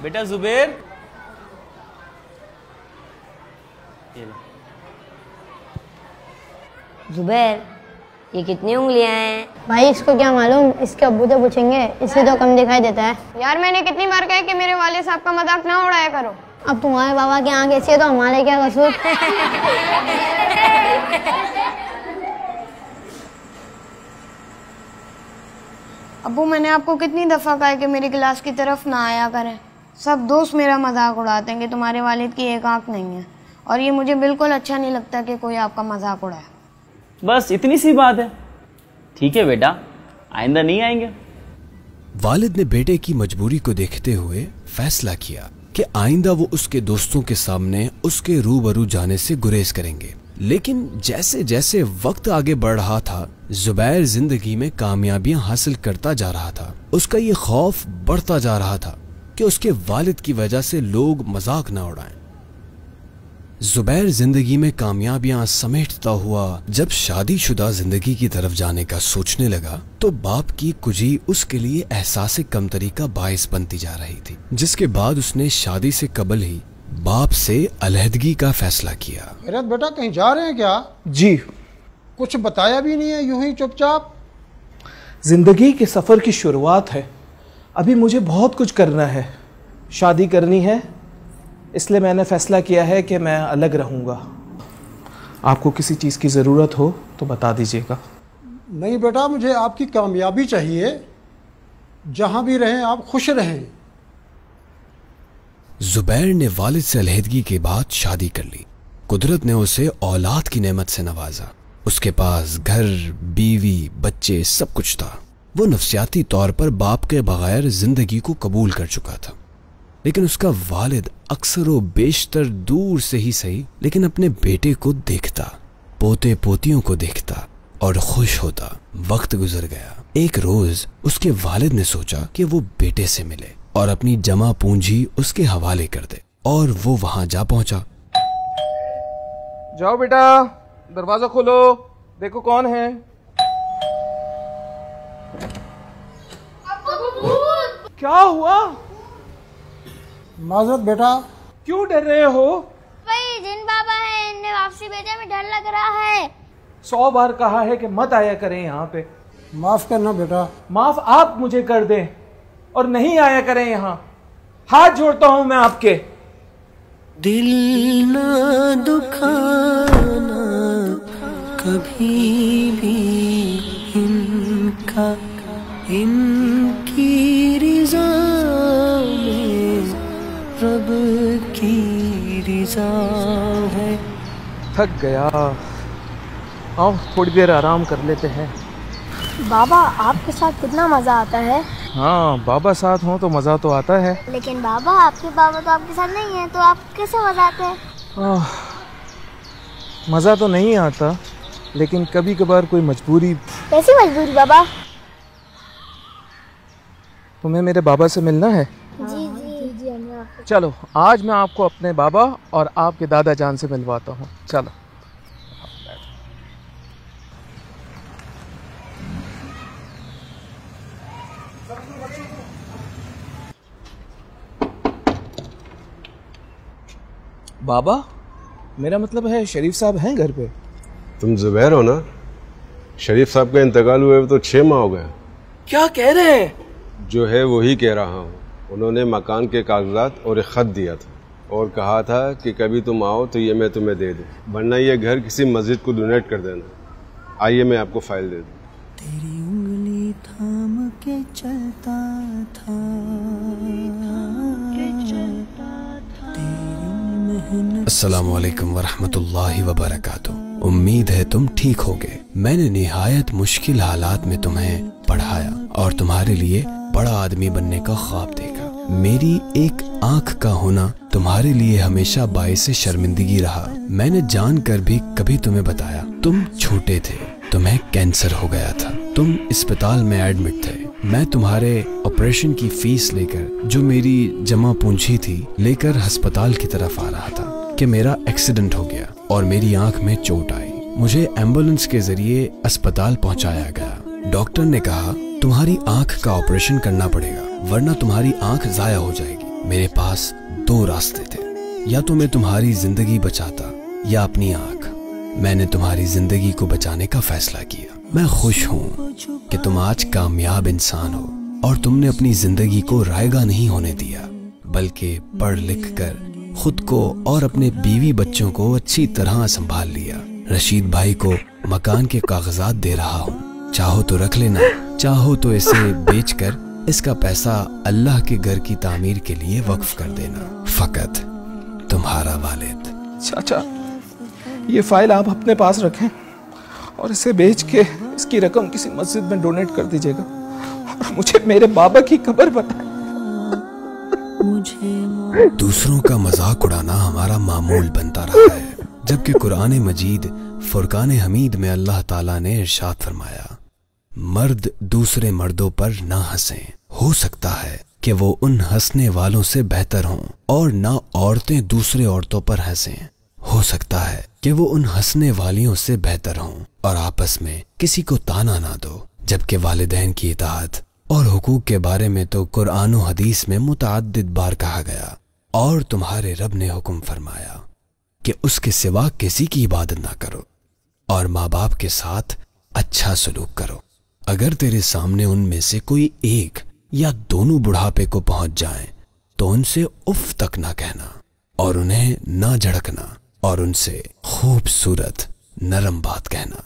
बेटा जुबैर, ये लो। जुबैर, ये कितनी उंगलियां हैं? भाई इसको क्या मालूम, इसके अब्बू से पूछेंगे, इससे तो कम दिखाई देता है। यार मैंने कितनी बार कहा कि मेरे वाले साहब का मजाक ना उड़ाया करो। अब तुम्हारे बाबा की आंख ऐसी है तो हमारे क्या कसूर। अब्बू मैंने आपको कितनी दफा कहा है कि मेरी क्लास की तरफ ना आया करें। सब दोस्त मेरा मजाक उड़ाते हैं कि तुम्हारे वालिद की एक आंख नहीं है, और ये मुझे बिल्कुल अच्छा नहीं लगता कि कोई आपका मजाक उड़ाए। बस इतनी सी बात है। ठीक है बेटा, आइंदा नहीं आएंगे। वालिद ने बेटे की मजबूरी को देखते हुए फैसला किया कि आइंदा वो उसके दोस्तों के सामने उसके रूबरू जाने से गुरेज करेंगे। लेकिन जैसे जैसे वक्त आगे बढ़ रहा था, जुबैर जिंदगी में कामयाबियां हासिल करता जा रहा था। उसका ये खौफ बढ़ता जा रहा था कि उसके वालिद की वजह से लोग मजाक न उड़ाएं। जुबैर जिंदगी में कामयाबियां समेटता हुआ जब शादीशुदा जिंदगी की तरफ जाने का सोचने लगा, तो बाप की कुजी उसके लिए एहसास कमतरी का बायस बनती जा रही थी, जिसके बाद उसने शादी से कबल ही बाप से अलहदगी का फैसला किया। खैरत बेटा, कहीं जा रहे हैं क्या? जी। कुछ बताया भी नहीं है, यूं ही चुपचाप। जिंदगी के सफर की शुरुआत है, अभी मुझे बहुत कुछ करना है, शादी करनी है, इसलिए मैंने फैसला किया है कि मैं अलग रहूंगा। आपको किसी चीज़ की ज़रूरत हो तो बता दीजिएगा। नहीं बेटा, मुझे आपकी कामयाबी चाहिए, जहां भी रहें आप खुश रहें। जुबैर ने वालिद से अलहदगी के बाद शादी कर ली। कुदरत ने उसे औलाद की नेमत से नवाजा। उसके पास घर, बीवी, बच्चे सब कुछ था। वो नफ्सियाती तौर पर बाप के बगैर जिंदगी को कबूल कर चुका था। लेकिन उसका वालिद अक्सर व बेशतर दूर से ही सही, लेकिन अपने बेटे को देखता, पोते पोतियों को देखता और खुश होता। वक्त गुजर गया। एक रोज उसके वालिद ने सोचा कि वो बेटे से मिले और अपनी जमा पूंजी उसके हवाले कर दे, और वो वहां जा पहुंचा। जाओ बेटा, दरवाजा खोलो, देखो कौन है। क्या हुआ? माजरत बेटा। क्यों डर रहे हो? भाई जिन बाबा है, इनने वापसी भेजा में डर लग रहा है। 100 बार कहा है कि मत आया करें यहाँ पे। माफ करना बेटा। माफ आप मुझे कर दें और नहीं आया करें यहाँ। हाथ जोड़ता हूं मैं आपके। दिल ना दुखाना कभी भी इनका, इनकी रिज़ा में रब की रिज़ा है। थक गया, आओ थोड़ी देर आराम कर लेते हैं। बाबा आपके साथ कितना मजा आता है। हाँ, बाबा साथ हो तो मजा तो आता है। लेकिन बाबा आपके बाबा तो आपके साथ नहीं है, तो आप कैसे मजा आते हैं? मजा तो नहीं आता, लेकिन कभी कभार कोई मजबूरी। कैसी मजबूरी बाबा? तुम्हें मेरे बाबा से मिलना है? जी जी जी। चलो आज मैं आपको अपने बाबा और आपके दादा जान से मिलवाता हूँ। चलो। बाबा, मेरा मतलब है शरीफ साहब हैं घर पे? तुम जुबैर हो ना? शरीफ साहब का इंतकाल हुए तो 6 माह हो गए। क्या कह रहे हैं? जो है वही कह रहा हूँ। उन्होंने मकान के कागजात और एक खत दिया था और कहा था कि कभी तुम आओ तो ये मैं तुम्हें दे दूँ, वरना ये घर किसी मस्जिद को डोनेट कर देना। आइए मैं आपको फाइल दे दूँ। तेरी उंगली थाम के चलता था, अस्सलामुअलैकुम वरहमतुल्लाहि वबरकातुह। उम्मीद है तुम ठीक होगे। मैंने निहायत मुश्किल हालात में तुम्हें पढ़ाया और तुम्हारे लिए बड़ा आदमी बनने का ख्वाब देखा। मेरी एक आंख का होना तुम्हारे लिए हमेशा बाइस शर्मिंदगी रहा। मैंने जानकर भी कभी तुम्हें बताया। तुम छोटे थे, तुम्हें कैंसर हो गया था, तुम अस्पताल में एडमिट थे। मैं तुम्हारे ऑपरेशन की फीस लेकर, जो मेरी जमा पूंजी थी, लेकर अस्पताल की तरफ आ रहा था कि मेरा एक्सीडेंट हो गया और मेरी आंख में चोट आई। मुझे एम्बुलेंस के जरिए अस्पताल पहुंचाया गया। डॉक्टर ने कहा तुम्हारी आंख का ऑपरेशन करना पड़ेगा, वरना तुम्हारी आंख जाया हो जाएगी। मेरे पास दो रास्ते थे, या तो मैं तुम्हारी जिंदगी बचाता या अपनी आंख। मैंने तुम्हारी जिंदगी को बचाने का फैसला किया। मैं खुश हूँ कि तुम आज कामयाब इंसान हो और तुमने अपनी जिंदगी को रायगा नहीं होने दिया, बल्कि पढ़ लिख कर खुद को और अपने बीवी बच्चों को अच्छी तरह संभाल लिया। रशीद भाई को मकान के कागजात दे रहा हूँ, चाहो तो रख लेना, चाहो तो इसे बेचकर इसका पैसा अल्लाह के घर की तामीर के लिए वक्फ कर देना। फकत तुम्हारा वालिद। चाचा, ये फाइल आप अपने पास रखें और इसे बेच के इसकी रकम किसी मस्जिद में डोनेट कर दीजिएगा और मुझे मेरे बाबा की कब्र बताएं। दूसरों का मजाक उड़ाना हमारा मामूल बनता रहा है, जबकि कुरान मजीद फुरकान हमीद में अल्लाह ताला ने इरशाद फरमाया, मर्द दूसरे मर्दों पर ना हंसें, हो सकता है कि वो उन हंसने वालों से बेहतर हों, और ना औरतें दूसरे औरतों पर हंसें, हो सकता है कि वो उन हंसने वालियों से बेहतर हों, और आपस में किसी को ताना ना दो। जबकि वालिदैन की इताअत और हुकूक के बारे में तो कुरान और हदीस में मुतअद्दिद बार कहा गया, और तुम्हारे रब ने हुक्म फरमाया कि उसके सिवा किसी की इबादत ना करो और माँ बाप के साथ अच्छा सलूक करो। अगर तेरे सामने उनमें से कोई एक या दोनों बुढ़ापे को पहुंच जाएं, तो उनसे उफ तक ना कहना और उन्हें ना झड़कना और उनसे खूबसूरत नरम बात कहना।